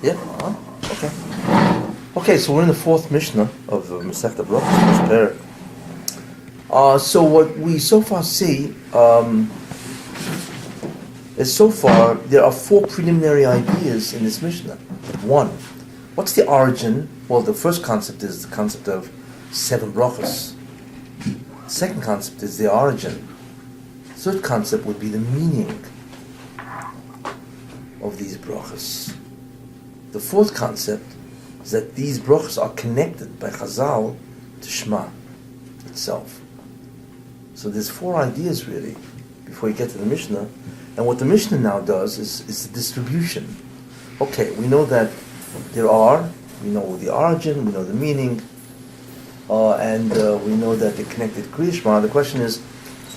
Yeah. Okay. Okay, so we're in the fourth Mishna of Masechta Brochos. So what we so far see is there are four preliminary ideas in this Mishnah. One, what's the origin? Well, the first concept is the concept of 7 Brochos. The second concept is the origin. The third concept would be the meaning of these Brochos. The fourth concept is that these Brochos are connected by Chazal to Shma itself. So there's 4 ideas really before you get to the Mishnah. And what the Mishnah now does is the distribution. Okay, we know that we know the origin, we know the meaning, and we know that they're connected to Kriya Shema. The question is,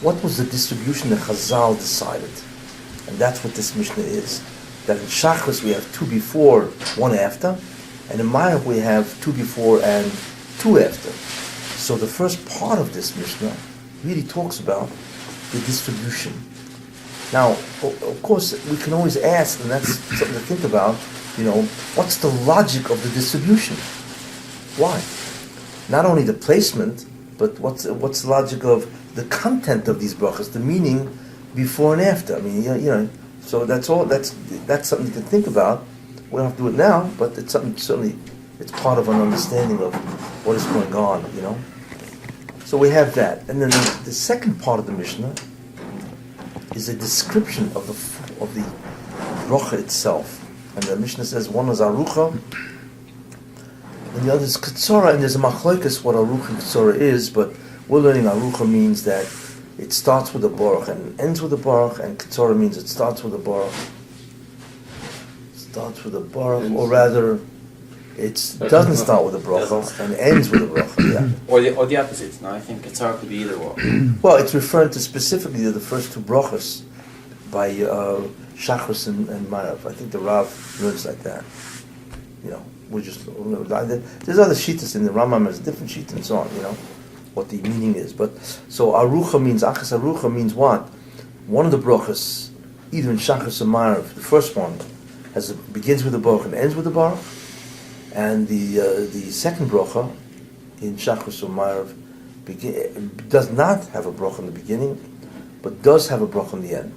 what was the distribution that Chazal decided? And that's what this Mishnah is. That in Shachris we have 2 before, 1 after, and in Ma'ariv we have 2 before and 2 after. So the first part of this Mishnah really talks about the distribution. Now, of course, we can always ask, and that's something to think about, what's the logic of the distribution? Why? Not only the placement, but what's the logic of the content of these brachas, the meaning before and after? I mean, so that's all. That's something to think about. We don't have to do it now, but it's something. Certainly, it's part of an understanding of what is going on. So we have that, and then the second part of the Mishnah is a description of the bracha itself. And the Mishnah says one is arucha, and the other is ketzora, and there's a machlokas what arucha and ketzora is, but we're learning arucha means that it starts with a baruch and ends with a baruch, and ketzora means it starts with a baruch, or rather, it doesn't start with a bracha and ends with a bracha. Yeah. Or the opposite. No, I think ketzara could be either one. Well, it's referring to specifically to the first 2 brachas by Shachris and Ma'ariv. I think the Rav learns like that. There's other shittas in the Rambam has a different shit and so on. What the meaning is. But so arucha means achas arucha means what? One of the brachas, either in Shachris or Ma'ariv, the first one begins with a baruch and ends with a baruch. And the second bracha in Shachris or Ma'ariv does not have a bracha in the beginning, but does have a bracha in the end.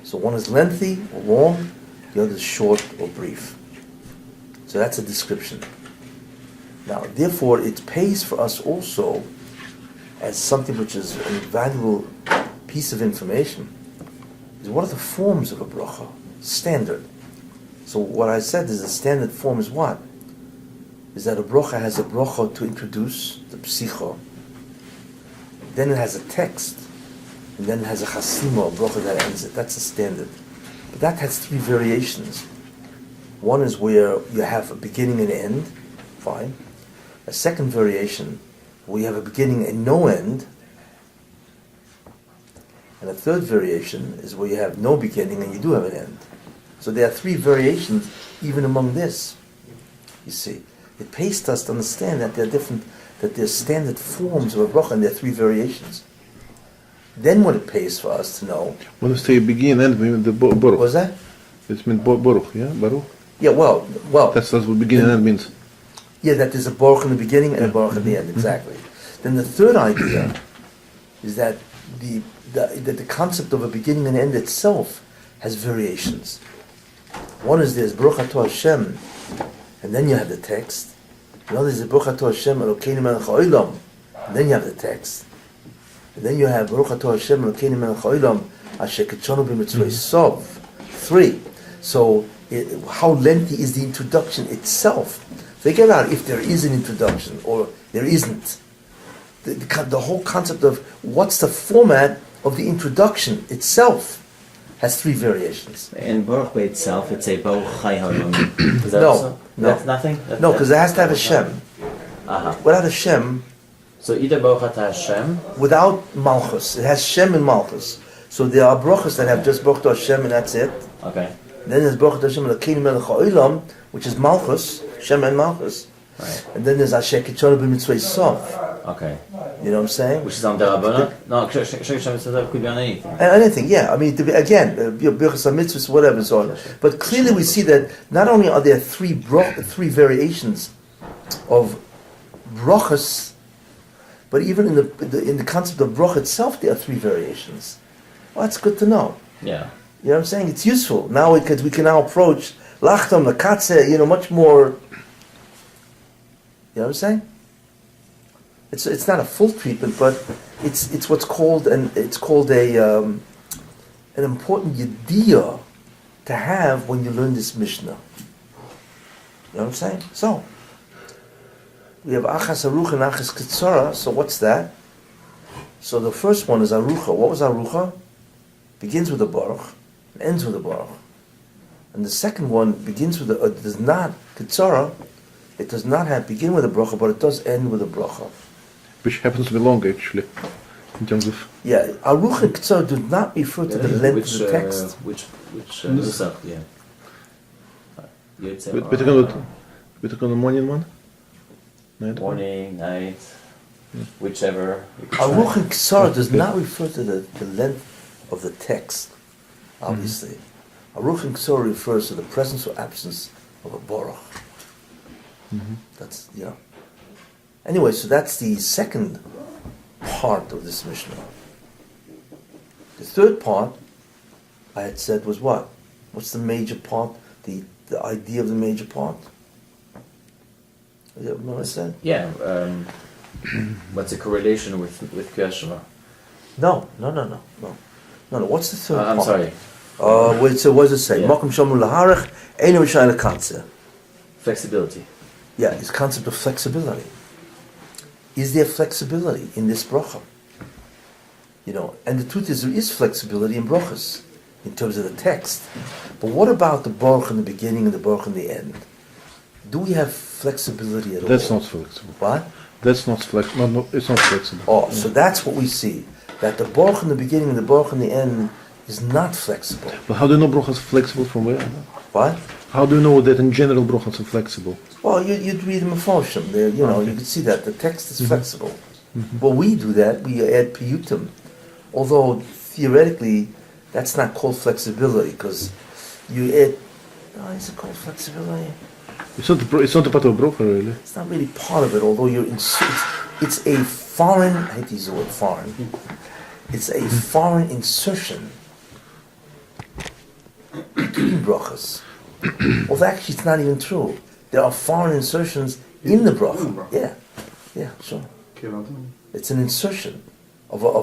So one is lengthy or long, the other is short or brief. So that's a description. Now, therefore, it pays for us also as something which is an invaluable piece of information. Is what are the forms of a bracha? Standard. So what I said is the standard form is what? Is that a bracha has a bracha to introduce, the psicha, then it has a text, and then it has a chasima, a bracha that ends it. That's the standard. But that has 3 variations. One is where you have a beginning and end, fine. A second variation where you have a beginning and no end. And a third variation is where you have no beginning and you do have an end. So there are 3 variations even among this. You see, it pays to us to understand that there are standard forms of a bracha and there are 3 variations. Then what it pays for us to know. When you say begin and end, the baruch. What's that? It's meant baruch, yeah, baruch. Yeah, well. That's what begin and end means. Yeah, that there's a baruch in the beginning and a baruch in the end. Exactly. Then the third idea is that the concept of a beginning and end itself has variations. One is there's Baruch Atah Hashem, and then you have the text. Another is Baruch Atah Hashem Elokeinu Melech Haolam, and then you have the text. And then you have Baruch Atah Hashem Elokeinu Melech Haolam Asher Kitshanu B'Mitzvah Sov. 3. So how lengthy is the introduction itself? Figure out if there is an introduction or there isn't. The whole concept of what's the format of the introduction itself has 3 variations. In Baruch by itself, it's a Baruch Chai Haolam. No. That's nothing? No, because it has to have a Shem. Without a Shem... So either Baruch Atah Hashem... Without Malchus. It has Shem and Malchus. So there are brachas that have just Baruch Atah Hashem and that's it. Okay. Then there's Baruch Atah Hashem Elokeinu Melech Haolam, which is Malchus, Shem and Malchus. Right. And then there's Asher Kitshanu B'Mitzvah Sov. Okay. You know what I'm saying? Which is on Derabbanah? No, Shek could be on anything. Anything, yeah. I mean, again, Bircas mitzvahs, whatever, and so on. But clearly, we see that not only are there three variations of Brochos, but even in the concept of Broch itself, there are three variations. Well, that's good to know. Yeah. You know what I'm saying? It's useful now because we can now approach Lachtam, Lakatze, much more. You know what I'm saying? It's not a full treatment, but it's what's called an important yediyah to have when you learn this Mishnah. You know what I'm saying? So we have Achas Arucha and Achas Ketzara. So what's that? So the first one is Arucha. What was Arucha? Begins with a Baruch and ends with a Baruch. And the second one begins with does not Ketzara. It does not begin with a bracha, but it does end with a bracha. Which happens to be long, actually, in terms of... Yeah, Aruch and Ketzara do not refer to the length of the text. Which Nusach, yeah. We're talking the morning one? Night Morning, night, whichever. Aruch and Ketzara does not refer to the length of the text, obviously. Aruch and Ketzara refers to the presence or absence of a baruch. That's, Anyway, so that's the second part of this Mishnah. The third part, I had said, was what? What's the major part? The idea of the major part? You know what I said? Yeah. What's the correlation with Kriyat No. What's the third part? I'm sorry. Wait, so what does it say? Yeah. Makom shamu laharech, einu rishai lekatze. Flexibility. Yeah, this concept of flexibility. Is there flexibility in this bracha? And the truth is there is flexibility in brachas in terms of the text. But what about the baruch in the beginning and the baruch in the end? Do we have flexibility at all? That's not flexible. What? That's not flexible. No, it's not flexible. Oh, so that's what we see. That the baruch in the beginning and the baruch in the end is not flexible. But how do you know brochas flexible from where? What? How do you know that in general brochas are flexible? Well, you'd read them a function. You can see that the text is flexible. Well, we do that. We add piyutim, although theoretically that's not called flexibility because you add. Is it called flexibility? It's not a part of brocha, really. It's not really part of it, although it's a foreign. I hate to use the word foreign. It's a foreign insertion between brachas. Although actually it's not even true. There are foreign insertions in the bracha. Yeah, sure. It's an insertion of a. I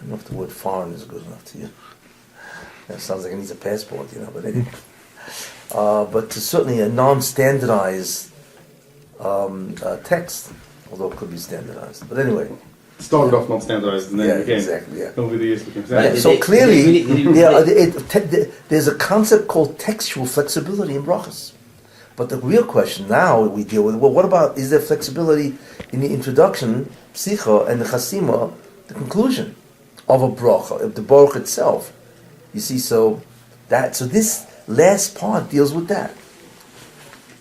don't know if the word foreign is good enough to you. That sounds like it needs a passport, But anyway, but certainly a non-standardized text, although it could be standardized. But anyway. Started off non-standardized and then became. Exactly. Yeah. Over the years became Right. standardized. So clearly, there's a concept called textual flexibility in brachas. But the real question now we deal with, what about, is there flexibility in the introduction, psicha, and the chasima, the conclusion of a bracha, of the baruch itself? You see, so this last part deals with that.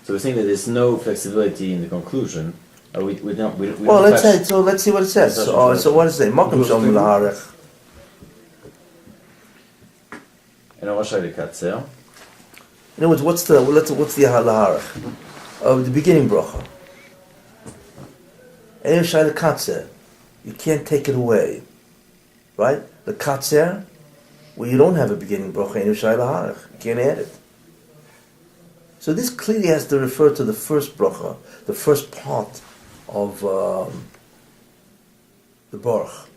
So we're saying that there's no flexibility in the conclusion. We don't Let's see what it says. So what does it say? Makom shamu laharech. In Roshai Katzer. In other words, what's the laharech of the beginning bracha? Einu rishai lekatzer. You can't take it away, right? The katzer, where you don't have a beginning bracha, einu rishai laharech. You can't add it. So this clearly has to refer to the first bracha, the first part of the baruch.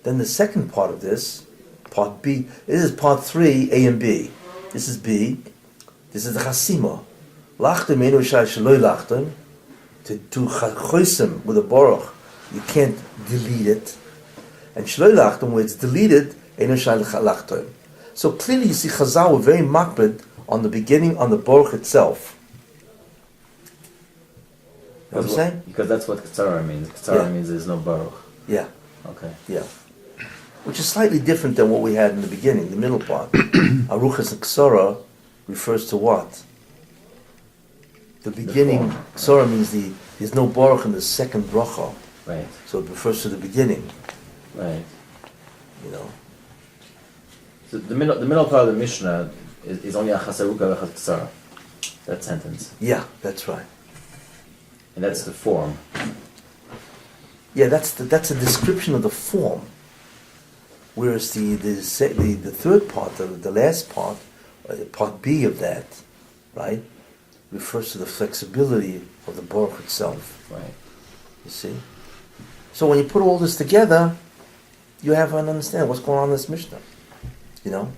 Then the second part of this, part B, this is part 3, A and B. This is B. This is the chasima. Lachtem einu rishai sheloi lachtem. To chosim with a baruch, you can't delete it. And sheloi lachtem, where it's deleted, einu rishai lachtem. So clearly you see Chazal were very makbid on the beginning, on the baruch itself. You know what I'm saying? Because that's what Ketzara means. Ketzara means there's no baruch. Yeah. Okay. Yeah. Which is slightly different than what we had in the beginning, the middle part. Aruchas and Ketzara refers to what? The beginning, Torah means there's no baruch in the second bracha, Right. so it refers to the beginning, Right. you know. So the middle part of the Mishnah is only a chasaruka v'chatzara. That sentence. Yeah, that's right. And that's the form. Yeah, that's a description of the form. Whereas the third part, the last part, part B of that, right, refers to the flexibility of the baruch itself. Right. You see? So when you put all this together, you have an understanding what's going on in this Mishnah. You know?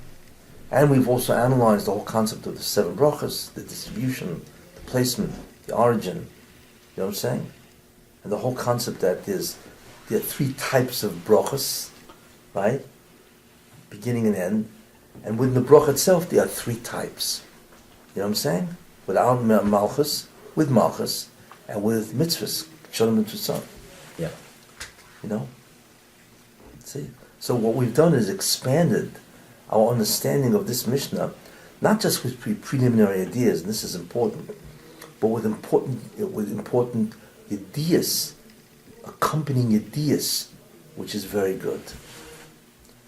And we've also analyzed the whole concept of the 7 brochos, the distribution, the placement, the origin. You know what I'm saying? And the whole concept that there are 3 types of brochos, right? Beginning and end. And within the broch itself, there are 3 types. You know what I'm saying? Without malchus, with malchus, and with mitzvahs, shalom mitzvah. Yeah. You know? See? So what we've done is expanded our understanding of this Mishnah, not just with preliminary ideas, and this is important, but with important ideas, accompanying ideas, which is very good.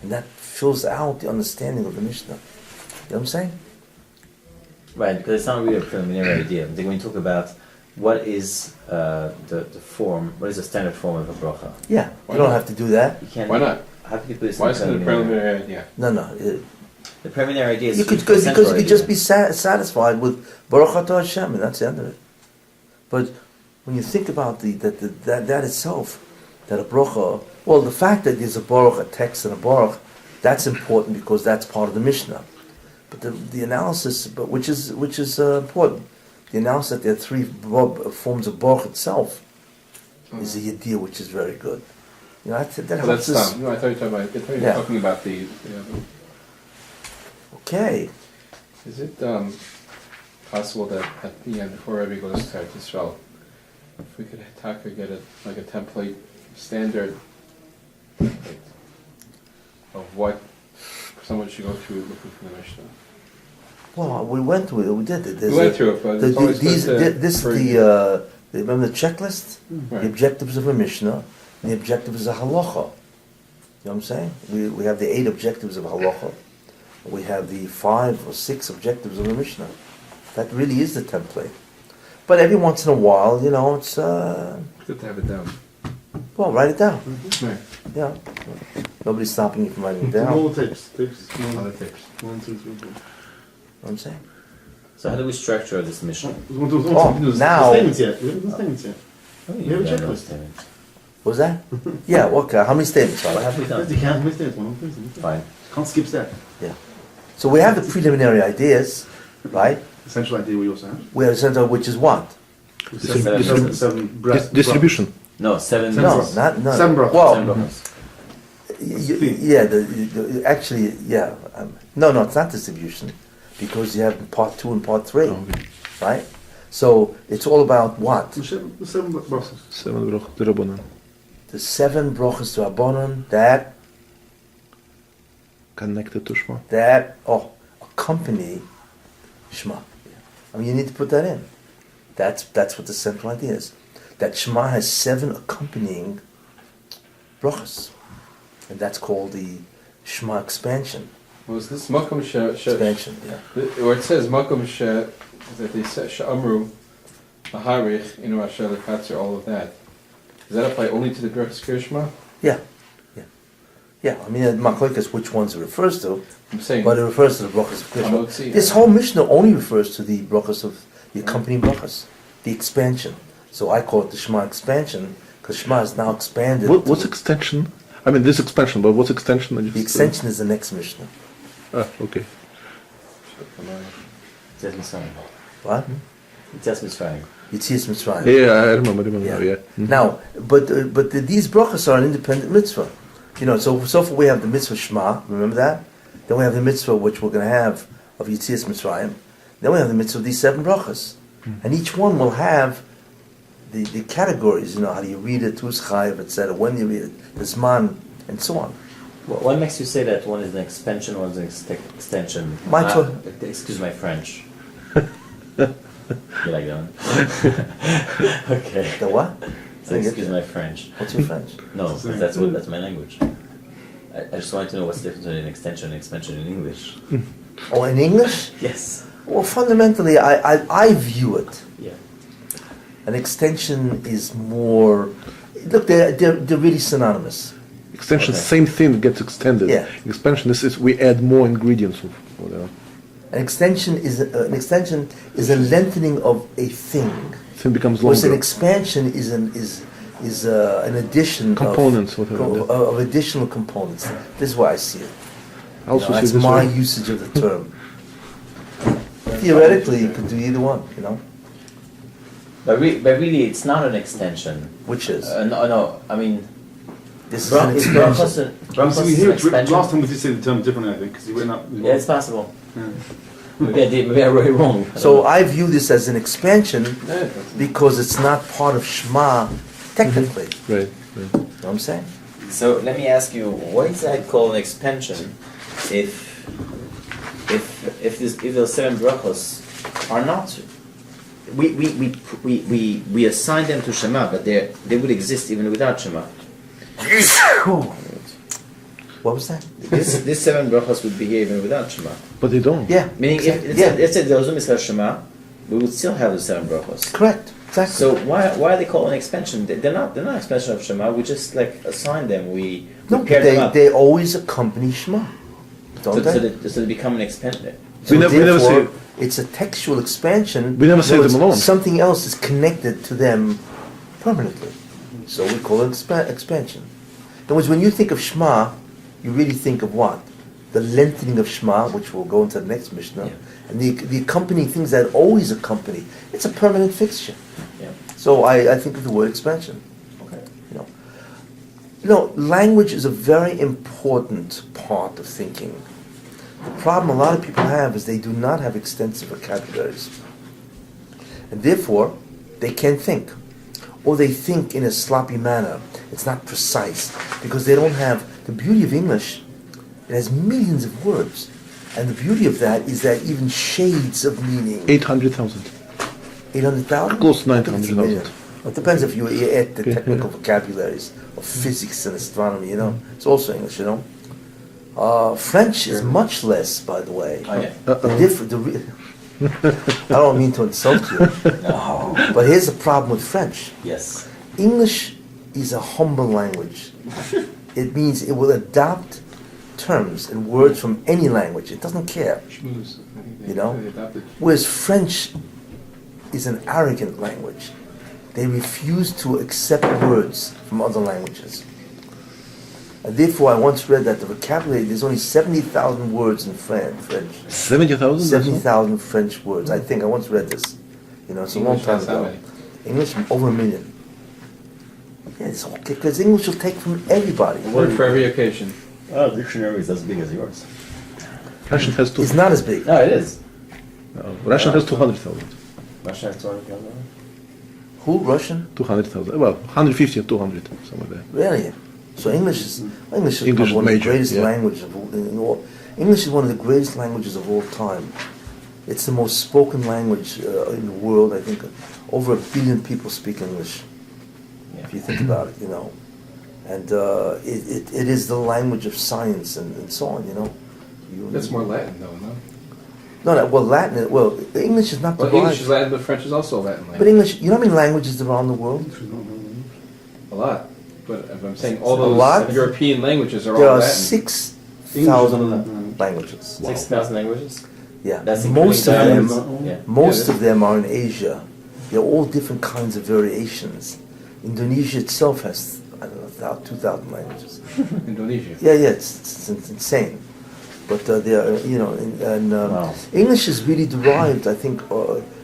And that fills out the understanding of the Mishnah. You know what I'm saying? Right, because it's not really a preliminary idea. I think when you talk about what is the form, what is the standard form of a bracha? Yeah, Why you don't not? have to do that. You can't. Why not? How can you put this Why in is it a preliminary idea? No. The preliminary idea is You could, used for because central you could idea. just be satisfied with Baruch Atah Hashem, and that's the end of it. But when you think about that itself, that a bracha, well, the fact that there's a baruch, a text, and a baruch, that's important because that's part of the Mishnah. But the analysis, which is important, the analysis that there are 3 forms of baruch itself is a idea which is very good. You know, that Well, helps that's us. no, I thought you were talking about the other. Okay. Is it possible that at the end, before Rabbi goes to Israel, if we could get a template, standard template of what someone should go through looking for the Mishnah? Well, we went through it. We did it. We went through it, but it's always remember the checklist? Right. The objectives of a Mishnah, and the objectives of halacha. You know what I'm saying? We have the 8 objectives of halacha. We have the 5 or 6 objectives of a Mishnah. That really is the template. But every once in a while, you know, it's Good to have it down. well, write it down. Right. Yeah, nobody's stopping you from writing it down. Small tips. Other tips. 1, 2, 3, 4. You know what I'm saying? So how do we structure this Mishnah? Now- Statements yet. We haven't done statements yet. Oh, We have a got no checklist. statements. What was that? Yeah, okay. How many statements are What there? have we done? You can't miss statements. One thing. Fine. Can't skip step. Yeah. So we have the preliminary ideas, right? Essential idea we also have. We have a center which is what? Seven breasts. Distribution. No, 7 Seven No, broths. not 7 broths. Well, 7 brochos. actually, yeah. No, it's not distribution, because you have part 2 and part 3, right? So it's all about what? The 7 broths. 7 brach Rabbanan. The 7 brochos to Rabbanon that Connected to Shma. accompany Shma. I mean, you need to put that in. That's what the central idea is. That Shema has 7 accompanying brochos, and that's called the Shema expansion. Was this Makom Expansion, yeah. Where it says Makom that they said Sha'amru, Aharich, Inu Asher Lekatzer, all of that. Does that apply only to the Bircas Kirishma? Yeah. I mean, Machlokes which ones it refers to, I'm saying. but it refers to the brachos of I don't see Krishna. it. This whole Mishnah only refers to the brachos of the accompanying brachos, the expansion. So I call it the Shema expansion because Shema is now expanded. What's extension? I mean, this expansion, but what's extension? The extension is the next Mishnah. Okay. It's Mitzrayim. What? It's Mitzrayim. Yitzias Mitzrayim. Yeah, I remember Yeah. now, yeah. Mhm. Now, but these brachos are an independent mitzvah. You know, so far we have the mitzvah Shema, remember that? Then we have the mitzvah which we're going to have of Yitzias Mitzrayim. Then we have the mitzvah of these 7 brachos. And each one will have the categories, you know, how do you read it, who's chayiv, etc., when you read it, the zman, and so on. What makes you say that one is an expansion, one is an extension? My choice. Excuse my French. You like that one? Okay. The what? So excuse my French. What's your French? No, that's my language. I just wanted to know what's the difference between an extension and expansion in English. Oh, in English? Yes. Well, fundamentally, I view it. Yeah. An extension is more. Look, they're really synonymous. Extension, Okay. same thing gets extended. Yeah. Expansion is we add more ingredients of whatever. An extension is a lengthening of a thing. Thing becomes Whereas an longer. expansion is an addition Components, whatever. of additional components. This is why I see it. I also see That's this my way. usage of the term. Theoretically, you could do either one. But really, it's not an extension. Which is No, I mean, this is an is expansion. Brochos we an hear it, expansion? last time we did say the term differently, I think, because you went up. Yeah, it's possible. Yeah. Maybe I wrote it wrong. I don't So know. I view this as an expansion Yeah, that's- because it's not part of Shma technically. Right. You know what I'm saying? So let me ask you, what is that called an expansion if those seven brachos are not, we assign them to Shema, but they would exist even without Shema. What was that? These seven brachos would be here even without Shema. But they don't. Yeah. Meaning, exactly. if let's say there was no Shema, we would still have the seven brachos. Correct. Exactly. So why are they called an expansion? They're not expansion of Shema. We just like assign them. We no, pair them up. they always accompany Shema, don't so they? they become an expansion. We never therefore, say- it's a textual expansion. We never say in other them words, alone. Something else is connected to them permanently. So we call it expansion. In other words, when you think of Shema, you really think of what? The lengthening of Shema, which we'll go into the next Mishnah, Yeah. and the accompanying things that always accompany. It's a permanent fixture. Yeah. So I think of the word expansion. Okay. Language is a very important part of thinking. The problem a lot of people have is they do not have extensive vocabularies. And therefore, they can't think. Or they think in a sloppy manner. It's not precise. Because they don't have... The beauty of English, it has millions of words. And the beauty of that is that even shades of meaning... 800,000. 800,000? Close to I think it's 900,000. a million. Well, it depends if you add the technical vocabularies of physics and astronomy, It's also English, French is much less, by the way. Oh yeah. I don't mean to insult you, No. but here's the problem with French. Yes. English is a humble language. It means it will adopt terms and words from any language. It doesn't care. Schmooze. I think they adopted. Whereas French is an arrogant language. They refuse to accept words from other languages. And therefore, I once read that the vocabulary, there's only 70,000 words in French. 70,000? 70,000 French words. I think I once read this. It's a long English time has how ago. many? English, over 1 million. Yeah, it's okay, because English will take from everybody. Word for every occasion. Oh, the dictionary is as big as yours. Russian has two. It's not as big. No, it is. Russian has 200,000. Russia has 200,000. Who? Russian? 200,000. Well, 150 or 200, somewhere there. Really? So English is English one of the major, greatest yeah. languages of all. English is one of the greatest languages of all time. It's the most spoken language in the world. I think over 1 billion people speak English. If you think about it, and it is the language of science and so on. That's more Latin, though, no? No, well, Latin. Well, English is not Well, divided. English is Latin, but French is also Latin language. But English, you know how many languages there are in the world? A lot. But if I'm saying all A those lot? European languages are There all are Latin. 6,000 languages. 6,000 languages? Yeah, That's most of including them. dialects? Yeah. Most of them are in Asia. They're all different kinds of variations. Indonesia itself has, 2,000 languages. Indonesia. Yeah, it's insane. But Wow. English is really derived, I think,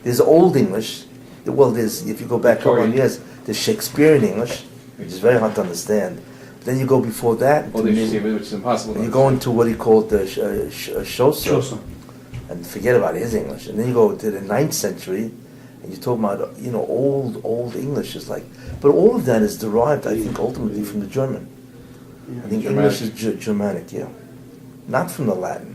there's Old English. Well, if you go back a couple of Victorian. years, there's Shakespearean English, which is very hard to understand. Then you go before that, Well, which is impossible. and you go into what he called the Xhosa, Xhosa. and forget about his English. And then you go to the 9th century, and you talk about old English is like, but all of that is derived, I think, ultimately from the German. I think English is Germanic, yeah, not from the Latin.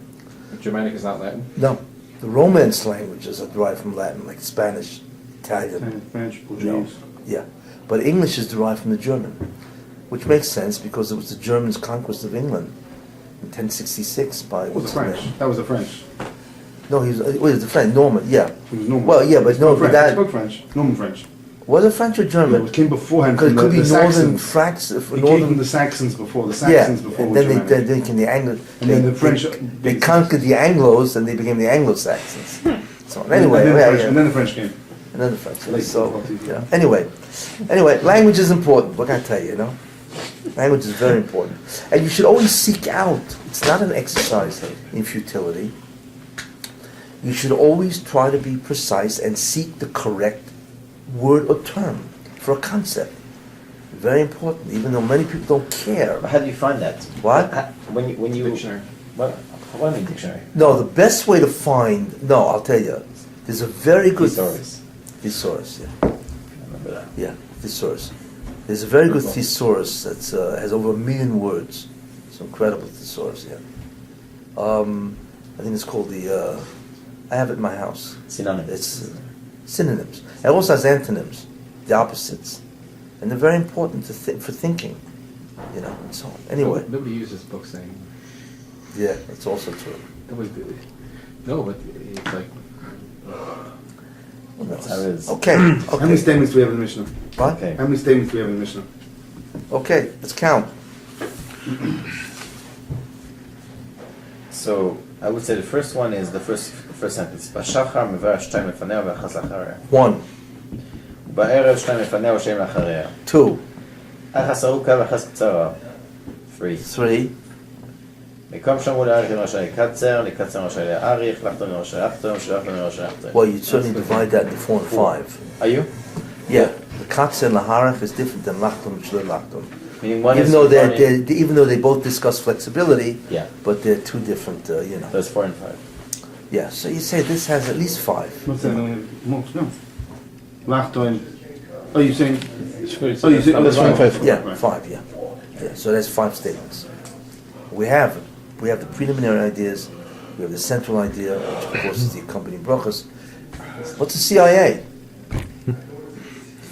Germanic is not Latin. No, The Romance languages are derived from Latin, like Spanish, Italian. French, Portuguese. Yeah, but English is derived from the German, which makes sense because it was the Germans' conquest of England in 1066 by. That was the French. That was the French. No, he was the French, Norman. Yeah. He was Norman. Well, yeah, but no, but He that spoke French. Norman French. was it French or German? Yeah, it came beforehand Because from it could be the northern Saxons. Franks, It came northern. from the Saxons before. The Yeah, Saxons before and were then Germanic. they became the Anglo. And then the French. They conquered the Anglos, and they became the Anglo-Saxons. So anyway, and then, yeah, French, yeah. and then the French came. Another French. Late So, 14th, yeah. Anyway, language is important. What can I tell you? You know, language is very important, and you should always seek out. It's not an exercise in futility. You should always try to be precise and seek the correct word or term for a concept. Very important, even though many people don't care. How do you find that? What? When you Dictionary. What do you mean dictionary? No, the best way to find. No, I'll tell you. There's a very good Thesaurus. thesaurus. Yeah. I remember that. Yeah, thesaurus. There's a very good thesaurus that has over 1 million words. It's an incredible thesaurus, yeah. I think it's called the, I have it in my house. Synonyms. It's synonyms. It also has antonyms, the opposites. And they're very important for thinking, you know, and so on. Anyway, Nobody uses books anymore. yeah, that's also true. No, but it's like, That's how it is. Okay, How many okay. statements do we have in the Mishnah? What? Okay. How many statements do we have in the Mishnah? Okay, let's count. So I would say the first one is the first sentence. Bashachar mevar shtayim lefanea ve'achas lacharea. 1, Ba'erev shtayim lefanea v'shem lacharea. 2, Achas aruka ve'achas ktsara. 3. 3, מקום שאמרו להאריך לראשי לקצר, לקצר לראשי להאריך, לחתום לראשי לחתום, שלחתום לראשי לחתום. well, you'd certainly divide that into 4 and 5. Are you? Yeah, the katz and laharach is different than lachton and shlo lachton. Meaning one Even is though running- even though they both discuss flexibility, Yeah. but they're two different, you know. There's 4 and 5. Yeah, so you say this has at least 5. What's that? No. Lachtoin. Oh, you're saying? Oh, you That's saying? 5. Yeah, Right. 5. Yeah, yeah. So that's 5 statements. We have the preliminary ideas. We have the central idea, which of course is the accompanying Brochos. What's the CIA?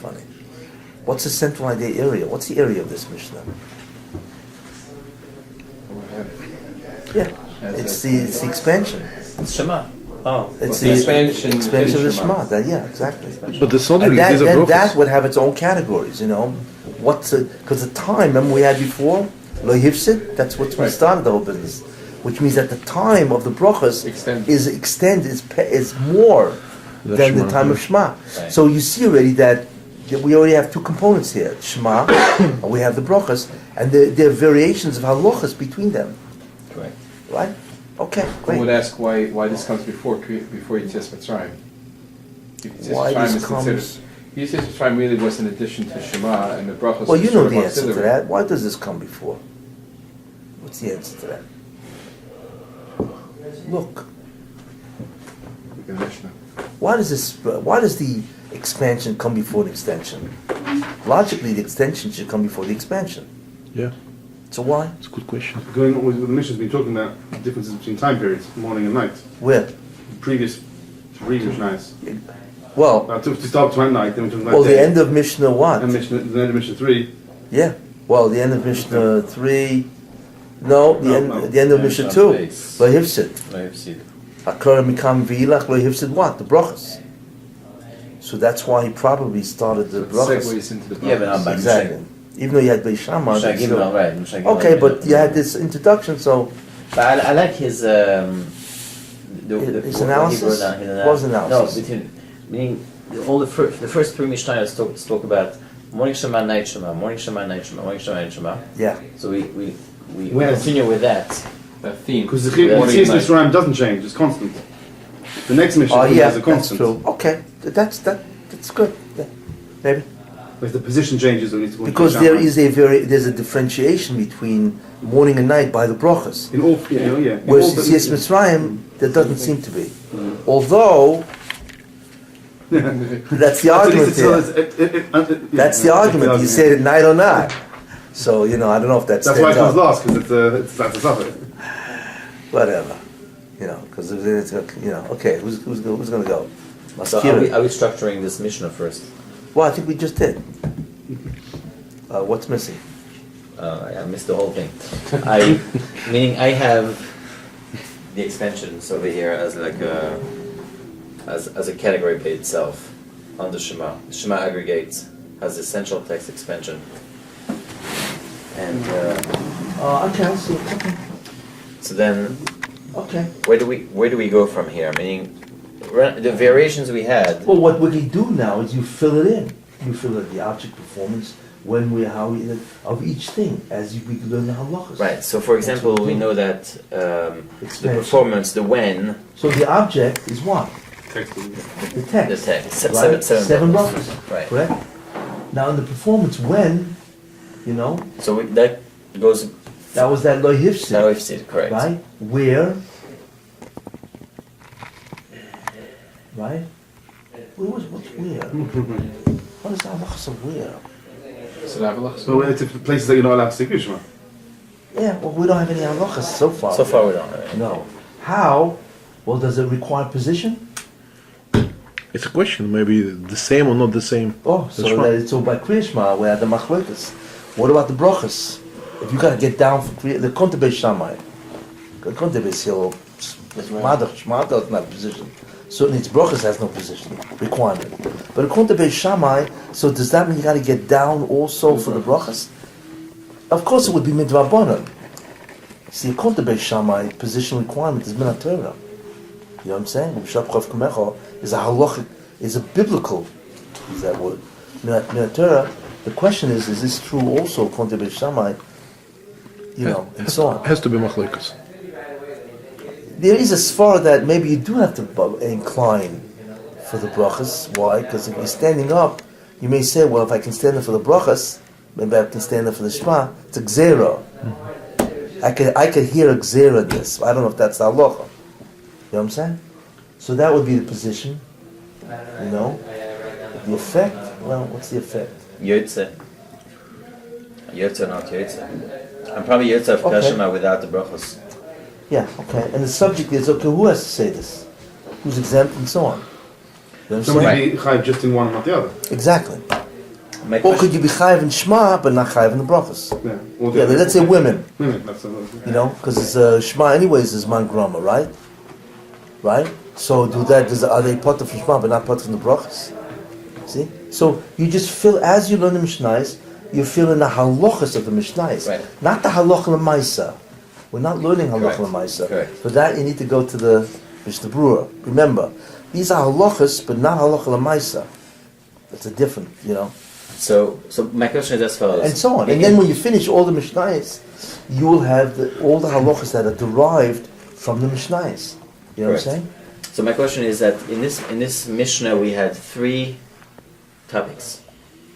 Funny. What's the central idea area? What's the area of this Mishnah? Yeah, it's the expansion. It's Shema. Oh. It's the expansion of the within Shema. Shema. Yeah, exactly. But the Sodri And is a that Brochos. would have its own categories, you know. Because the time, remember we had before, lo hifsid, that's what we Right. started the whole business. Which means that the time of the Brochos is more The than the Shema, time yeah. of Shema. Right. So you see already that we already have 2 components here, Shema, and we have the Brochos, and there are variations of halachas between them, Correct. right? Okay, I great. would ask why this comes before Yitzhak Mitzrayim. Why this comes... Yitzhak Mitzrayim really was an addition to Shema, and the Brochos. Well, you was know sort of the answer to auxiliary. that. Why does this come before? What's the answer to that? Look, The Mishnah. why does the expansion come before the extension? Logically, the extension should come before the expansion. Yeah, So why? it's a good question. Going on with the Mishnah's been talking about differences between time periods, morning and night. Where? Previous 3 Mishnahs. Well, To start to night, then we're talking about well, the day. end of Mishnah what? And the end of Mishnah 3. Yeah. Well, the end of Mishnah 3. No, No. the end of Mishnah 2. Lo hifsid. Lo hifsid. Akara mikam v'ilach lo hifsid what? The Brochos. So that's why he probably started the So it Brochos. segues into the Brochos. Yeah, but I'm back. Exactly. Even though you had Beis Shammai. Mishna that's Gimel, still- right? Mishna Gimel. Okay, but you had this introduction, so But I like his His analysis? What was analysis? No, meaning all the first 3 Mishnayos talk about morning Shema, night Shema, morning Shema, night Shema, morning Shema, night Shema. yeah. So we Well- continue with that. That theme. Because the Morning and Yitzhak night. Mitzrayim doesn't change, it's constant. The next Mishnah Oh is yeah, a that's constant. true. Okay, that's good. Yeah. Maybe If the position changes, then it's because there's a differentiation between morning and night by the Brochos. in all, yeah. Whereas Yitzias Mitzrayim, there doesn't seem to be. Although that's the argument there. That's the argument. You said it night or not. So I don't know if that's That's why it comes last, because it's that's a suffix. Whatever. Because it's, okay, who's going to go? So are we structuring this Mishna first? Well, I think we just did. What's missing? I missed the whole thing. Meaning I have the expansions over here as like as a category by itself on the Shema. The Shema aggregates has essential text expansion. And Okay, I see. Okay. so then Okay. where do we go from here? Meaning the variations we had. Well, what we do now is you fill it in. You fill in the object performance, when we, how we, of each thing, as we learn the halachas. Right. So for example, we know that the performance, the when. So the object is what? Text. The text. The text. Right? Seven brachos. brachos. Right. Correct? Now in the performance, when, So that goes. that was that lo hifsid. Now we've seen it, correct. Right? Where? Right? What's where? What is the halachas of where? So that have So it's places that you're not allowed to say Krishma. Yeah, well, we don't have any halachas so far. So far we don't have it. No. How? Well, does it require position? It's a question, maybe the same or not the same. Oh, The so Shema. that it's all by Kriyashma, where the machlokas. What about the Brochos? If you gotta get down for the Kontebe Shamai, the Kontebe is still Madach, Shma doesn't have position. Certainly its Brochos has no position, requirement. But a Kontebe Shamai, so does that mean you gotta get down also for the Brochos? Of course it would be Midrabanan. See, a Kontebe Shamai position requirement is Minat Torah. You know what I'm saying? Is a halachic, is a biblical, use that word. Minat Torah. The question is this true also, Kontei Beis Shammai, and so on. Has to be machlokas. There is a svara that maybe you do have to incline for the brachas. Why? Because if you're standing up, you may say, well, if I can stand there for the brachas, maybe I can stand there for the Shma. It's a gzera. I could hear a gzera in this. I don't know if that's the halacha. You know what I'm saying? So that would be the position. The effect. Well, what's the effect? Yotze. Yotze, not Yotze. And probably Yotze of Okay. Kashima without the brachos. Yeah. Okay. And the subject is okay. Who has to say this? Who's exempt and so on? You know what I'm saying? Somebody be chayiv just in one and not the other. Exactly. My Or question- could you be chayiv in Shma but not chayiv in the brachos? Yeah. Or the Yeah. other. Let's say women. Women. That's Because it's Shma anyways is man grama, right? Right. So are they part of Shma but not part of the brachos? See? So you just fill, as you learn the Mishnais, you fill in the halachas of the Mishnais. Right. Not the halacha l'maisa. We're not learning halacha Correct. l'maisa. Correct. For that you need to go to the Mishnah Berurah. Remember, these are halachas but not halacha l'maisa. That's a different, So my question is as follows. and so on. And then when you finish all the Mishnais, you will have all the halachas that are derived from the Mishnais. You know Correct. what I'm saying? So my question is that in this Mishnah we had 3 topics.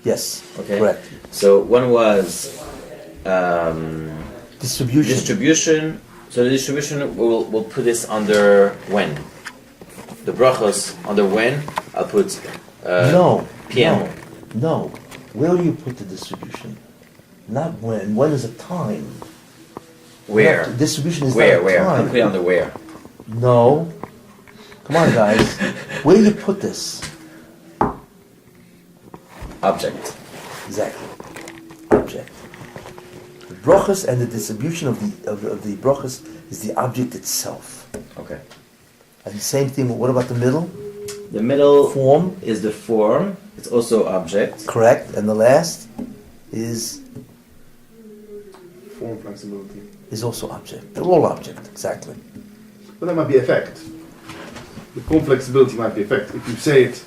Yes. Okay. Correct. So one was Distribution. distribution. So the distribution we'll put this under when. The brachos under when. I'll put No. PM. No. Where do you put the distribution? Not when. When is a time. Where. Not- distribution is Where? not a Where? time. Put it under where. No. Come on, guys. Where do you put this? Object. Exactly. Object. The brachos and the distribution of the brachos is the object itself. Okay. And the same thing. What about the middle? The middle Form. is the form. It's also object. Correct. And the last is form flexibility. also object. They're all object. Exactly. But that might be effect. The form flexibility might be effect. If you say it,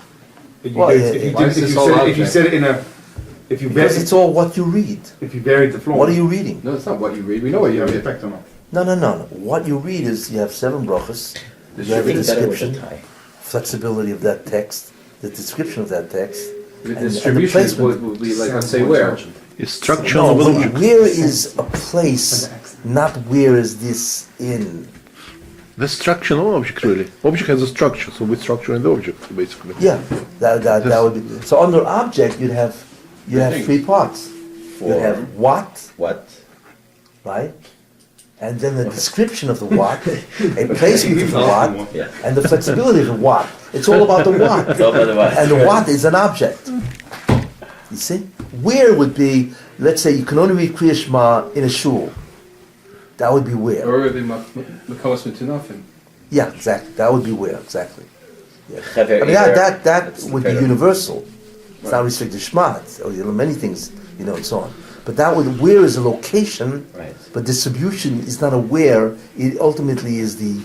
if you, Well, go- yeah, if, you yeah. did- Why is if this you all said it, if you object? said it in a, if you Because buried, it's all what you read. if you buried the floor, What are you reading? No, it's not what you read. We know what you you have the read. effect or not. No. What you read is you have 7 brachos. You have a I think better with a description, tie. flexibility of that text, the description of that text. The and the distribution placement. would be like, let's say where. It's structure No, of an but object. where is a place, not where is this in. The structure of an object, really. Object has a structure, so we structure in the object, basically. Yeah, that would be. So under object, you'd have 3 parts. You'd have Form. what, What? right? and then the description of the what, a placement of the what, Yeah. and the flexibility of the what. It's all about the what. It's all about the what. And the what is an object. You see? Where would be, let's say you can only read Kriya Shema in a shul. That would be where. Or would be Makomas Mitunafim. Yeah, exactly. That would be where, exactly. Yeah. Chaver I mean, Eber, that that's would be better. universal. It's not restricted to Shema. It's, many things, and so on. But that would, where is a location, Right. but distribution is not a where. It ultimately is the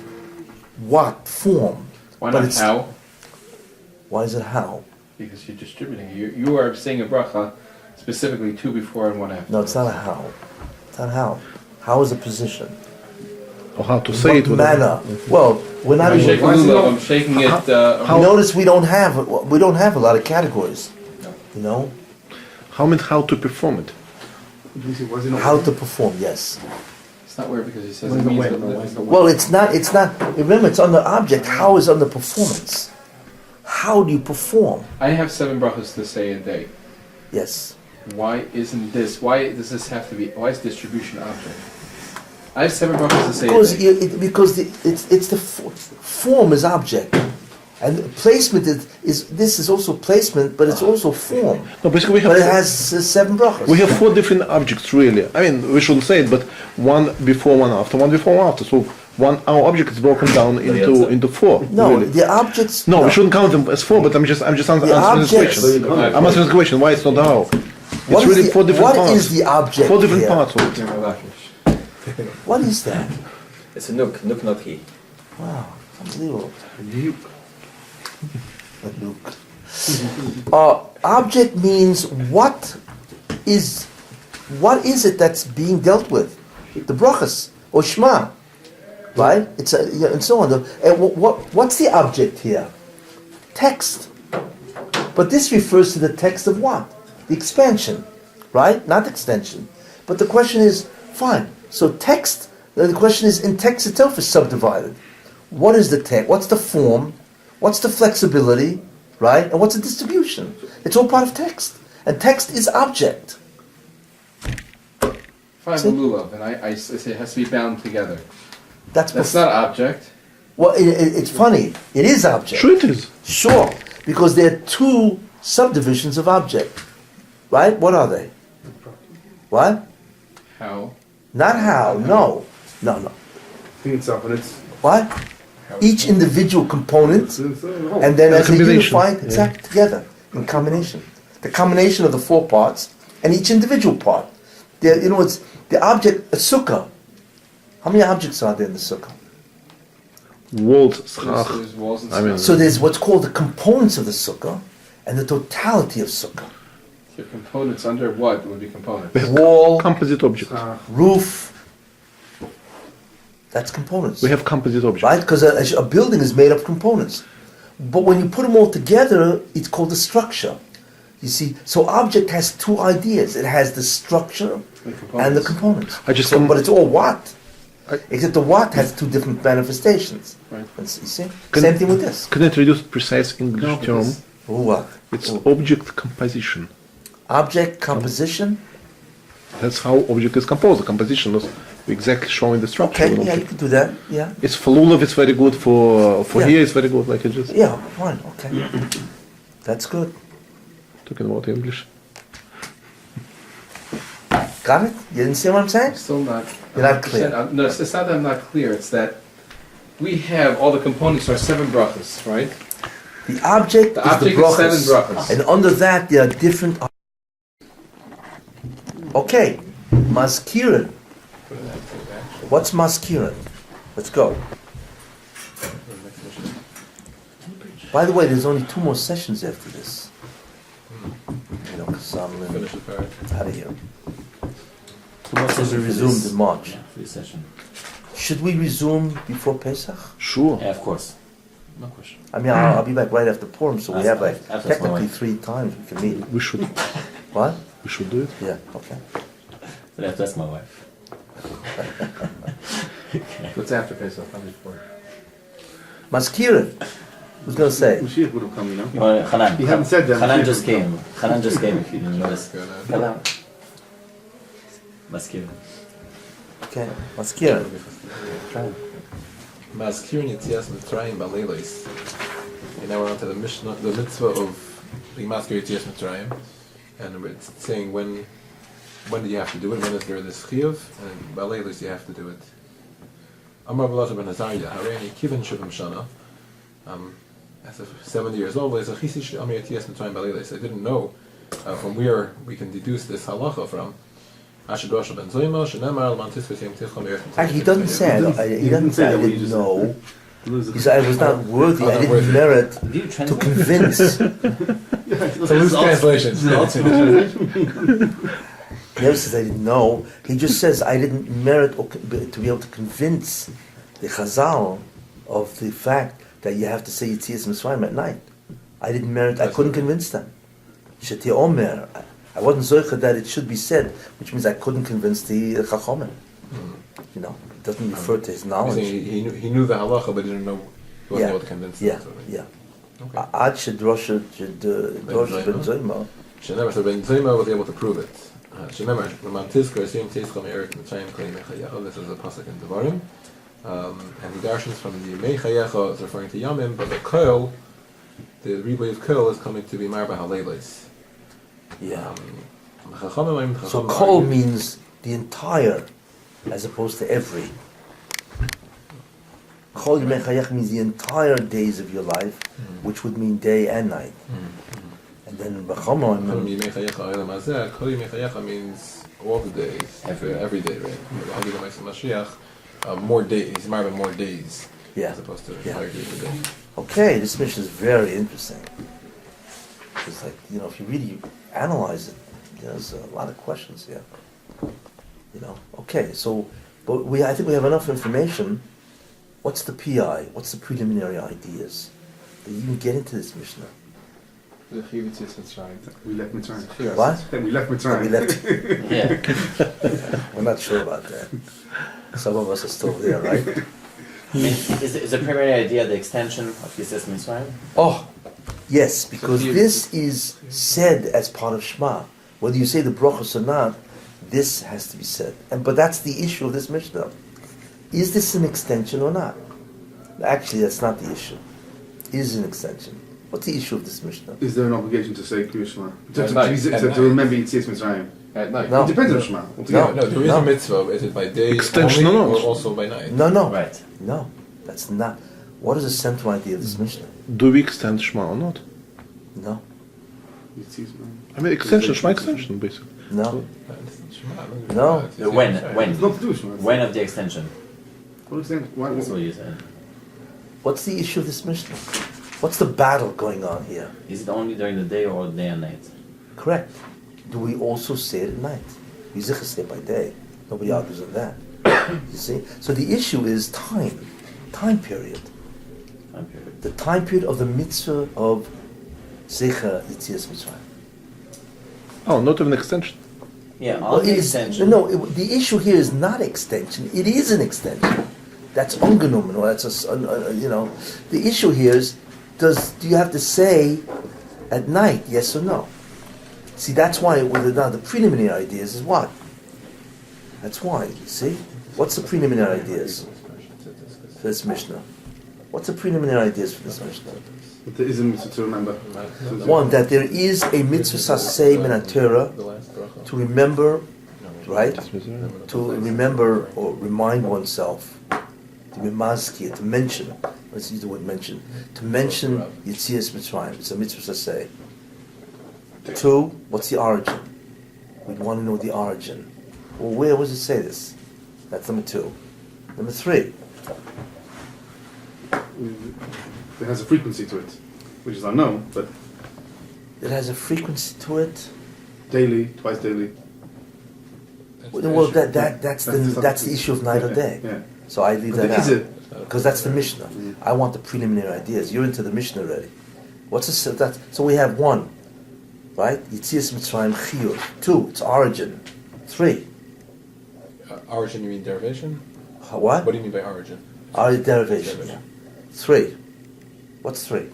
what form. Why But not it's- how? Why is it how? Because you're distributing. You are saying a bracha specifically 2 before and 1 after. No, it's not a how. It's not how. How is a position? Or how to say What it. whatever. manner? Well, we're not I'm even. shaking lulav, I'm shaking it. You notice we don't have a lot of categories. You know How to perform it. Was it not how to perform. Yes. It's not where because he says What it is the means way? that- What is the way? Well, it's not. It's not. Remember, it's on the object. How is on the performance? How do you perform? I have 7 brachas to say a day. Yes. Why isn't this? Why does this have to be? Why is distribution object? I have 7 brachas to say a Because day. it's the form is object, and placement this is also placement, but it's also form. No, basically we have. But it has 7 brachas. We have 4 different objects, really. I mean, we shouldn't say it, but one before, one after, one before, one after. So our object is broken down into 4. no, really. the objects. No, we shouldn't count them as 4. But I'm just answering the objects- question. I'm answering the question. Why it's not how? What It's is really the- 4 different what parts. is the object 4 different here? parts of it. What is that? It's a nook not he. Wow, unbelievable. A nuke. Object means what is it that's being dealt with? The Brochos or Shma, right? It's and so on. And what's the object here? Text. But this refers to the text of what? The expansion, right? Not extension. But the question is, fine. So text. The question is, in text itself is subdivided. What is the text? What's the form? What's the flexibility? Right? And what's the distribution? It's all part of text. And text is object. If I have a lulav and I say it has to be bound together, That's that's not object. Well, it's funny. It is object. Sure it is. Sure. Because there are 2 subdivisions of object. Right? What are they? What? How? Not how. No. No. Thing itself, and it's What? Each individual component, and then as a combination, unified, yeah. exact together in combination. The combination of the 4 parts and each individual part. It's the object. A sukkah. How many objects are there in the sukkah? Walls, There's walls and I mean- stuff. So there's what's called the components of the sukkah and the totality of sukkah. Your components under what would be components? Wall, composite object. roof. That's components. We have composite object. Right? Because a building is made of components. But when you put them all together, it's called a structure. You see, so object has 2 ideas. It has the structure and the components. I just come- but it's all what? I- Except the what has 2 different manifestations. Right. And you see? Can- Same thing with this. Can I introduce precise English No, term? because- What? It's object composition. Object composition. That's how object is composed. The composition is exactly showing the structure Okay, of an yeah, you object. can do that. Yeah. It's for lulav, it's very good. For Yeah. here, it's very good. Like it just Yeah, fine. Okay. That's good. talking about English. Got it? You didn't see what I'm saying? Still not. You're not clear. No, it's not that I'm not clear. It's that we have all the components are 7 brachas, right? The object The is object the is 7 brochos. brachas. And under that, there are different. Okay, maskirin. What's maskirin? Let's go. By the way, there's only 2 more sessions after this. Because I'm Finish the part. out of here. 2 more This will be sessions resumed in March. for this session. Should we resume before Pesach? Sure. Yeah, of course. No question. I mean, I'll be back right after Purim, so we have like After technically tomorrow. 3 times we can meet. We should What? do it. Yeah, okay. But I have to ask my wife. What's after Pesach? Not before. Maskirin. Who's going to say? Mashiach would have come, you know. Hanan. You haven't said that. Hanan Mashiach just would came. Hanan just came, if you didn't notice. Hello. Masculine. Okay, let's hear it. Mazkirin Yitzias Mitzrayim Balelos. And now we're on to the Mishna, the mitzvah of being Mazkir Yitzias Mitzrayim, and it's saying when do you have to do it? When is there this chiyuv? And Balelos you have to do it. Amar B'Lata Ben Azariah Hareini Kivan Shuvim Shana. As of 70 years old, there's a chisish Amir Yitzias Mitzrayim Balelos. I didn't know from where we can deduce this halacha from. Actually, he doesn't say he doesn't say I didn't know. He said I was not worthy, I didn't merit to convince. It's a loose translation. He never says I didn't know. He just says I didn't merit to be able to convince the Chazal of the fact that you have to say Yitzias Mitzrayim at night. I didn't merit, I couldn't convince them. Sheti Omer, I wasn't zoicha that it should be said, which means I couldn't convince the Chachomim. You know, it doesn't refer to his knowledge. He knew the halacha, but he didn't know, he wasn't able to convince them. Yeah. Okay. Ad shedrosh ben Zoyma. Shenemer, so Ben Zoma was able to prove it. Shenemer, Romantizker, Sim Tizcham Erik Mitzrayim Kli Mechayecha. This is a pasuk in Devarim. And the darshans from the Mechayecha is referring to Yamim, but the Koil, the Rebbe of Koil is coming to be Marba Halelis. Yeah. So Kol means the entire, as opposed to every. Kol Mechayech means the entire days of your life, which would mean day and night. And then B'chama means all the days, every day, right? More days, more days, as opposed to entire days a day. Okay, this mission is very interesting. It's like, you know, if you really analyze it, there's a lot of questions here. You know, okay, so, but I think we have enough information. What's the PI? What's the preliminary ideas? That you even get into this Mishnah? The Chiyuv Yitzias Mitzrayim. We left Mitzrayim. What? Then we left Mitzrayim. We left. Yeah. We're not sure about that. Some of us are still there, right? I mean, is the primary idea the extension of Yitzias Mitzrayim? Oh, yes, because this is said as part of Shma. Whether you say the Brochos or not, this has to be said. But that's the issue of this Mishnah. Is this an extension or not? Actually, that's not the issue. It is an extension. What's the issue of this Mishnah? Is there an obligation to say Kriya Shema? At night. To remember Yitzias Mitzrayim? At night. No. It depends on Shema. No. No, there is a mitzvah. Is it by day Extension only, or not? or also by night? No. Right. No, that's not. What is the central idea of this Mishnah? Do we extend Shema or not? No. Yitzias Mitzrayim. I mean, extension, Shema extension, basically. No. No. When? It's not to do with Shema. When of the extension? What extent? Why? That's what you said. What's the issue of this Mishnah? What's the battle going on here? Is it only during the day or day and night? Correct. Do we also say it at night? We say it by day. Nobody argues on that. You see? So the issue is time period. Time period. The time period of the mitzvah of Zecha Yitzias Mitzrayim. Oh, not even extension. Yeah, Well, on the it is- extension. No, the issue here is not extension. It is an extension. That's ungenommen, or that's you know. The issue here is, do you have to say at night, yes or no? See, that's why the preliminary ideas is what? That's why, you see? What's the preliminary ideas for this Mishnah? What's the preliminary ideas for this Mishnah? But there is a mitzvah to remember. One, that there is a mitzvah saseh min Torah to remember, right? To remember or remind oneself, to be mazkir, to mention. Let's use the word mention. To mention Yitzias Mitzrayim. It's a mitzvah saseh. Two, what's the origin? We'd want to know the origin. Well, where does it say this? That's number two. Number three. It has a frequency to it, which is unknown, but It has a frequency to it. daily, twice daily. Well, that's the issue of night or day. Yeah. So I leave But that there is out because that's the Mishnah. I want the preliminary ideas. You're into the Mishnah already. What's that? So we have one, right? Yitzias Mitzrayim Chiyuv. Two, its origin. Three, Origin, you mean derivation? what? What do you mean by origin? Derivation. Yeah. Three. What's three?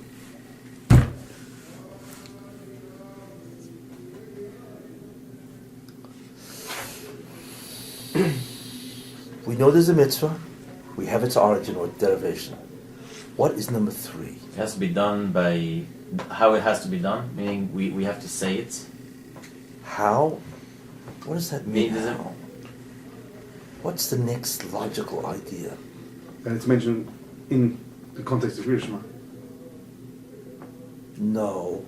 know there's a mitzvah. We have its origin or derivation. What is number 3? It has to be done by how it has to be done, meaning we have to say it. How? What does that mean? Does it- How? What's the next logical idea? And it's mentioned in the context of Shma. No.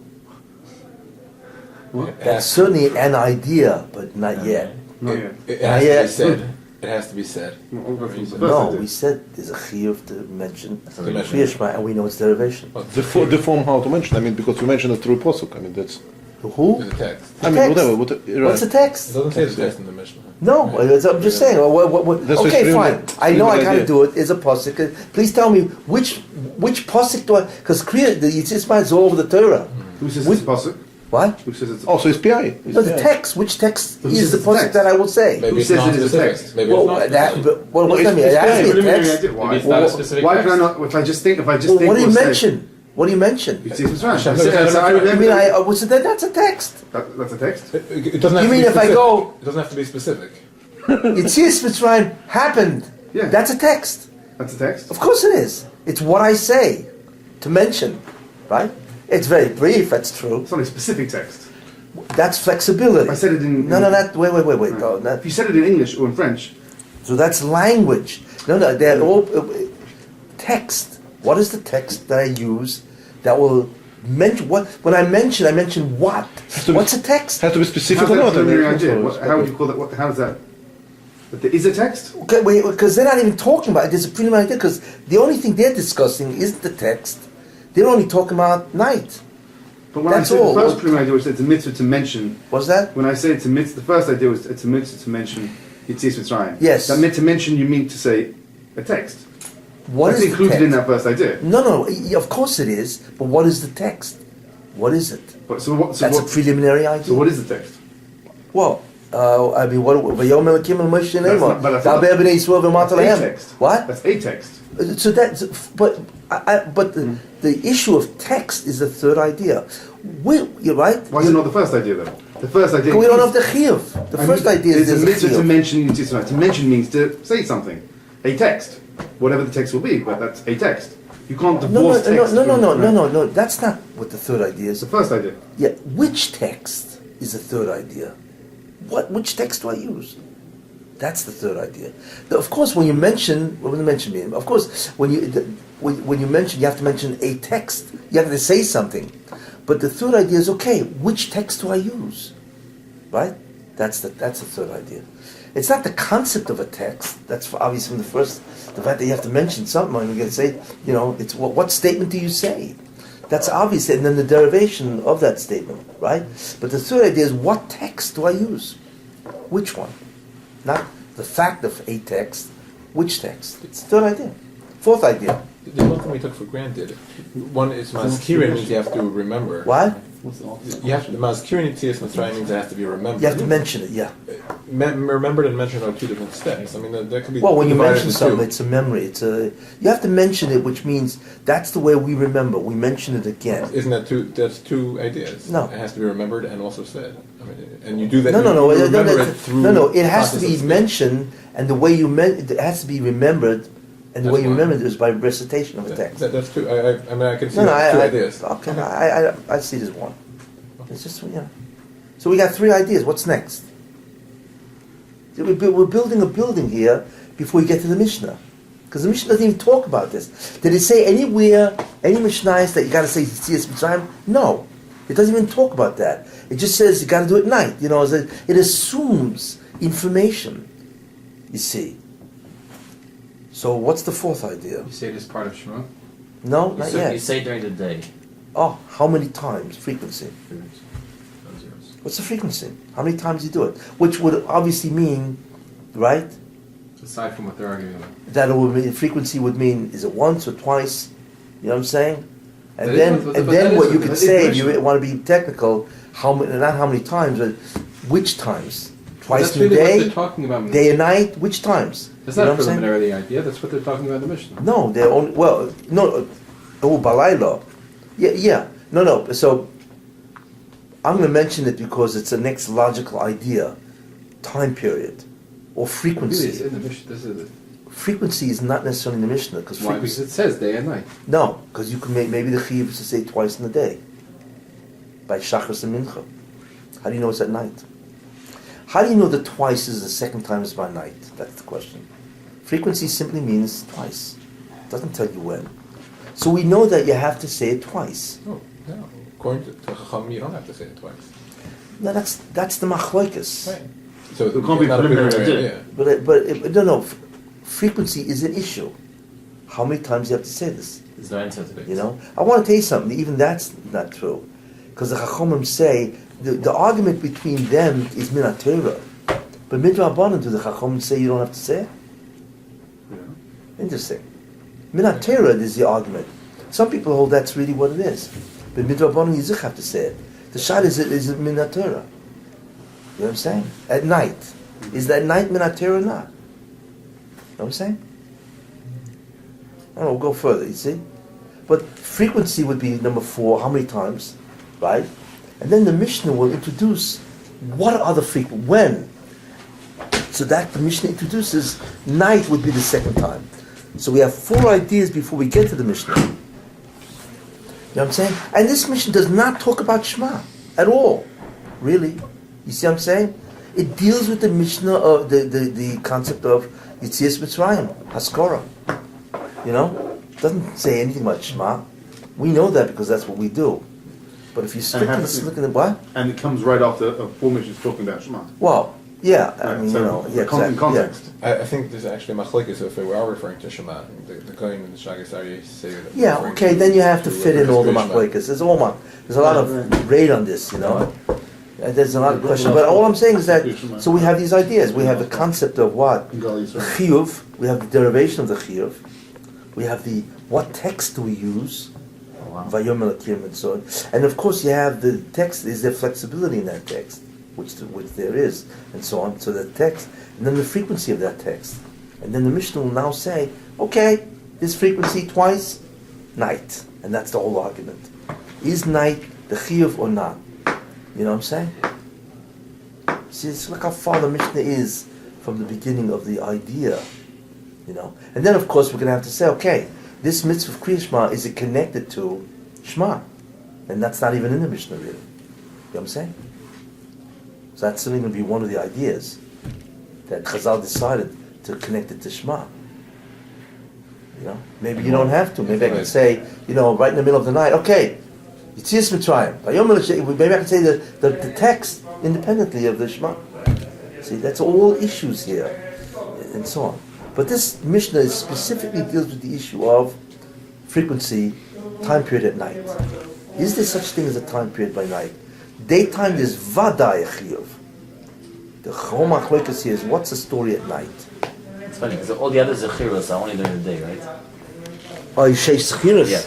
What? That's certainly an idea, but not yet. Not yet. It has Yeah. to be said. It has to be said. Well, I'll go from the first No, idea. we said there's a chiyuv to mention To mention. Kriya Shema, and we know its derivation. The form how to mention. I mean, because we mentioned it through posuk. I mean, that's. Who? There's a text. I mean, text. whatever. What's the It text? doesn't say the text in the Mishnah. No, I'm just saying. That's Okay, extremely- fine. I know I extremely gotta do it. It's a pasuk. Please tell me which pasuk do I? Because Kriya, the Yitzis is all over the Torah. Who says We- it's a pasuk? What? Who says it's a Oh, so it's PI. No, the text. Which text Who is says the it's a pasuk text? that I will say? Maybe Who it's says not it is a specific. text? Maybe Well, it's not that. specific. What No, does that mean? It it's has to be a preliminary text. idea. Maybe Why? it's not a specific Why text. can I not? If I just think Well, what's what do you there, mention? What do you mention? It's Mitzvah. Hashem I said- doesn't so I have You remember- mean what's it? That's a text. That's a text. It doesn't have You to mean be if I specific. go- It doesn't have to be specific. Yitzis Mitzrayim happened. Yeah. That's a text. That's a text. Of course it is. It's what I say to mention, right? It's very brief. That's true. It's not a specific text. That's flexibility. I said it in. No, wait. No, not, If you said it in English or in French, so that's language. No, they're all text. What is the text that I use that will mention what? When I mention what? to be- What's a text? Has to be specific how's or that not. I mean, preliminary idea? also- How would you call that? How is that? That there is a text? Okay, because they're not even talking about it. There's a preliminary idea because the only thing they're discussing isn't the text. They're only talking about night. But when That's I said all. the first preliminary idea was it's a mitzvah to mention. What's that? When I say it's a mitzvah, the first idea was it's a mitzvah to mention Yitzis Mitzrayim. Yes. That meant to mention you mean to say a text. What That's is the included text? in that first idea. No, of course it is. But what is the text? What is it? But so what? So That's what? a preliminary idea. So what is the text? Well, I mean, what? Vayom Elokim el Moshe That's not- but Neymar. that's not- Daber b'nei Yisrael v'amar That's a lehem. text. What? That's a text. So that's but the issue of text is the third idea. You're right. Why is it not the first idea then? The first idea. We don't have the chiyuv. The first idea is it's a there's a mitzvah to chiyuv. mention Yitzis Mitzrayim. To mention means to say something. A text, whatever the text will be, but that's a text. You can't divorce text. No. That's not what the third idea It's is. the first idea. Yeah, which text is the third idea? Which text do I use? That's the third idea. Of course, when you mention, what does mention mean? Of course, when you mention, you have to mention a text. You have to say something. But the third idea is okay. Which text do I use? Right? That's the third idea. It's not the concept of a text. That's obvious from the first. The fact that you have to mention something, and you're going to say, it's what statement do you say? That's obvious, and then the derivation of that statement, right? But the third idea is what text do I use? Which one? Not the fact of a text. Which text? It's the third idea. Fourth idea. There's one thing we took for granted. One is mazkirin means you have to remember. What? You have to, the mazkirin Yitzis Mitzrayim means it has to be remembered. You have to mention it, yeah. Remembered and mentioned are two different steps. I mean, that could be. Well, when you divided mention into something, two. it's a memory. You have to mention it, which means that's the way we remember. We mention it again. Isn't that two? That's two ideas. No. It has to be remembered and also said. I mean, and you do that. No. You remember it through. No. It has to process be of speech. mentioned, and the way it has to be remembered, and the That's way you fine. remember it is by recitation of a Yeah, text. that's two. I mean, I can see No, that's two I ideas. okay. I see it as one. It's just So we got three ideas. What's next? We're building a building here before we get to the Mishnah, because the Mishnah doesn't even talk about this. Did it say anywhere, any Mishnah that you got to say Yitzis Mitzrayim? No, it doesn't even talk about that. It just says you got to do it at night. It assumes information. You see. So what's the fourth idea? You say it as part of Shema? No, You not say, yet. you say during the day. Oh, how many times? Frequency. What's the frequency? How many times you do it? Which would obviously mean, right, Aside from what they're arguing about. that it would mean, frequency would mean, is it once or twice? You know what I'm saying? And That is then, what- and but then that what is you what- could that is say, if the you issue. want to be technical, not how many times, but which times? Twice That's in a really what day, they're talking about. in the day and Mishnah. night, which times? That's You know not what I'm saying? preliminary idea, that's what they're talking about in the Mishnah. No, they're only, balayla. Yeah. No. So, I'm going to mention it because it's the next logical idea, time period, or Really, it's frequency. in the Mishnah. This is frequency is not necessarily in the Mishnah because Why? Because frequency. it says day and night. No, because you can maybe the chiyuv is to say twice in a day, by shachris and mincha. How do you know it's at night? How do you know that twice is the second time is by night? That's the question. Frequency simply means twice. It doesn't tell you when. So we know that you have to say it twice. Oh, no. According to Chacham, you don't have to say it twice. No, that's the machloikus. Right. So It can't be not a preliminary preliminary, idea. But no. Frequency is an issue. How many times you have to say this? There's no answer to it. You know, I want to tell you something. Even that's not true, because the Chachomim say the argument between them is min Torah, but midrabanan do the Chachomim say you don't have to say it? Interesting. Min Torah is the argument. Some people hold that's really what it is, but midrabanan you have to say it. The shot is it min Torah? You know what I'm saying? At night, is that night min Torah or not? You know what I'm saying? I don't know, we'll go further, you see? But frequency would be number 4, how many times, right? And then the Mishnah will introduce what are the frequent, when? So that the Mishnah introduces, night would be the second time. So we have 4 ideas before we get to the Mishnah. You know what I'm saying? And this Mishnah does not talk about Shma at all, really. You see what I'm saying? It deals with the Mishnah of the concept of Yitzias Mitzrayim, Haskara. You know? It doesn't say anything about Shema. We know that because that's what we do. But if you strictly look at the what? And it comes right after a formation is talking about Shema. Well, yeah, I Right, mean, so you know, yeah, in context. I think there's actually machlokes if we are referring to Shema. The Kohen and the Shagas Aryeh say that. Yeah, referring okay, to- then you have to fit in all the Shema. machlokes. There's a lot of raid on this, you know. There's a lot of questions. But all I'm saying is that, so we have these ideas. We have the concept of what? Chiyuv. We have the derivation of the chiyuv. We have the, what text do we use? Vayom Elokim and so on. And of course you have the text, is there flexibility in that text? Which there is, and so on. So the text, and then the frequency of that text. And then the Mishnah will now say, okay, this frequency twice, night. And that's the whole argument. Is night the chiyuv or not? You know what I'm saying? See, it's like how far the Mishnah is from the beginning of the idea, you know. And then, of course, we're going to have to say, okay, this mitzvah of Kriya Shema, is it connected to Shema? And that's not even in the Mishnah, really. You know what I'm saying? So that's certainly going to be one of the ideas that Chazal decided to connect it to Shema. You know, maybe you don't have to. Maybe I can say, you know, right in the middle of the night, okay, Yitzias Mitzrayim. Maybe I can say the text independently of the Shema. See, that's all issues here, and so on. But this Mishnah specifically deals with the issue of frequency, time period at night. Is there such thing as a time period by night? Daytime is vaday chiyuv. The chom achlokas here is what's the story at night? It's funny because all the other zechiros are only during the day, right? Oh, you say zechiros? Yeah.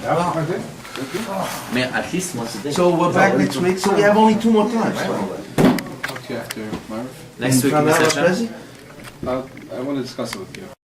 I mean, at least once a day. So we're back next week. So we have only 2 more times. Talk to you after Marv. Next week in the session. I want to discuss it with you.